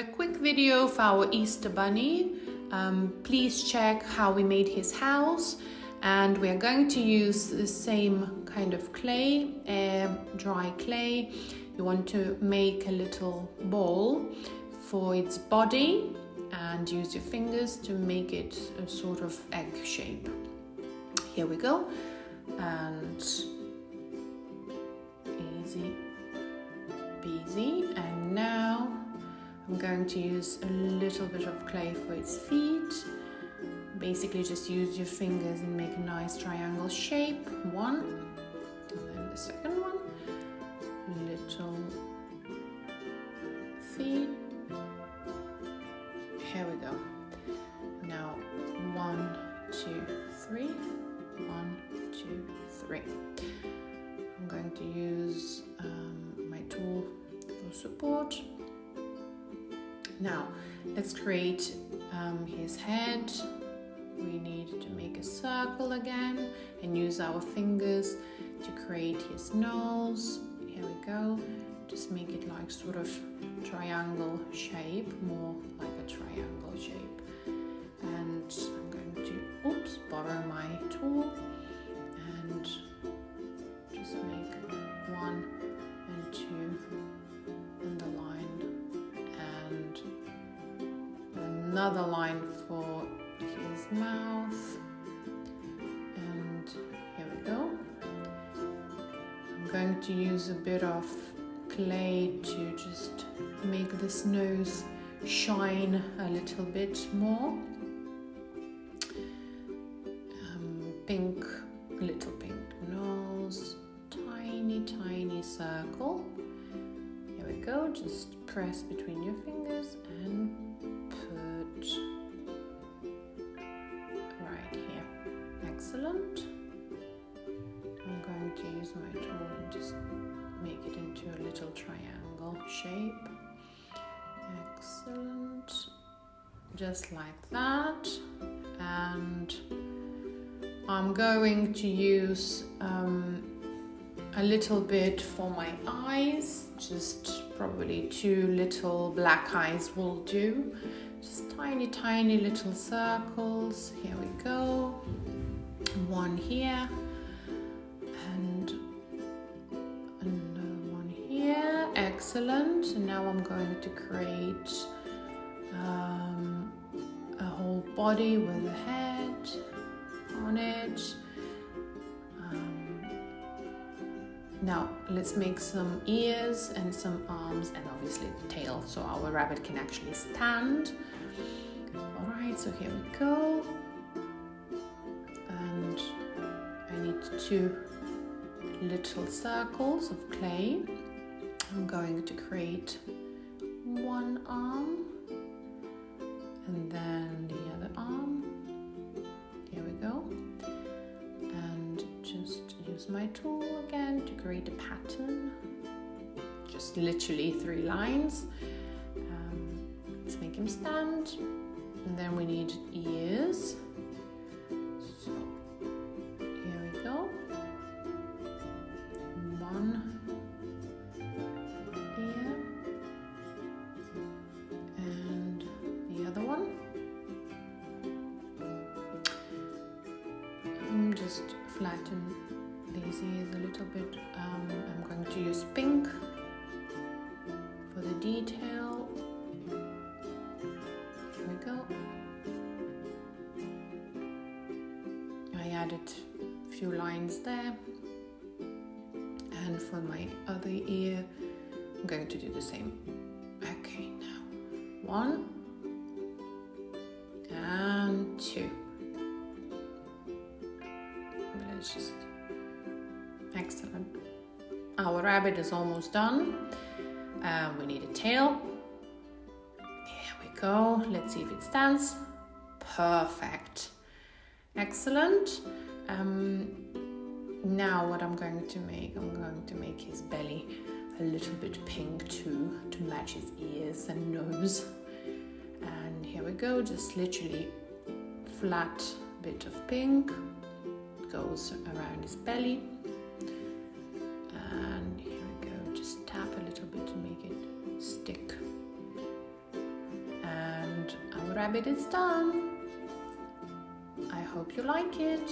a quick video of our Easter bunny. Please check how we made his house, and we are going to use the same kind of clay, dry clay. You want to make a little ball for its body and use your fingers to make it a sort of egg shape. Here we go, and easy peasy. And now I'm going to use a little bit of clay for its feet. Basically just use your fingers and make a nice triangle shape. One, and then the second one. Little feet. Here we go. Now 1, 2, 3. 1, 2, 3. I'm going to use my tool for support. Now let's create his head. We need to make a circle again and use our fingers to create his nose. Here we go. Just make it like sort of triangle shape, more like a triangle shape. And I'm going to borrow my tool and just make 1 and 2 in the line, and another line for his mouth. And here we go. I'm going to use a bit of clay to just make this nose shine a little bit more. Little pink nose, tiny circle. Here we go. Just press between your fingers and put right here. Excellent. I'm going to use my tool and just make it into a little triangle shape. Excellent. Just like that. And I'm going to use a little bit for my eyes. Just probably 2 little black eyes will do. Just tiny little circles. Here we go. 1 here. And another one here. Excellent. And now I'm going to create a whole body with a head on it. Now let's make some ears and some arms and obviously the tail, so our rabbit can actually stand. Alright, so here we go. And I need 2 little circles of clay. I'm going to create 1 arm and then the other arm. Here we go. And just use my tool again to create a pattern. Just literally 3 lines. Let's make him stand. And then we need ears. So here we go. 1 ear. And the other one. Just flatten these ears a little bit. I'm going to use pink for the detail. Here we go. I added a few lines there. And for my other ear, I'm going to do the same. Okay, now 1 and 2. Just excellent. Our rabbit is almost done. We need a tail. Here we go. Let's see if it stands. Perfect. Excellent. Now what I'm going to make his belly a little bit pink too, to match his ears and nose. And here we go. Just literally flat bit of pink goes around his belly, and here we go, just tap a little bit to make it stick rabbit is done. I hope you like it.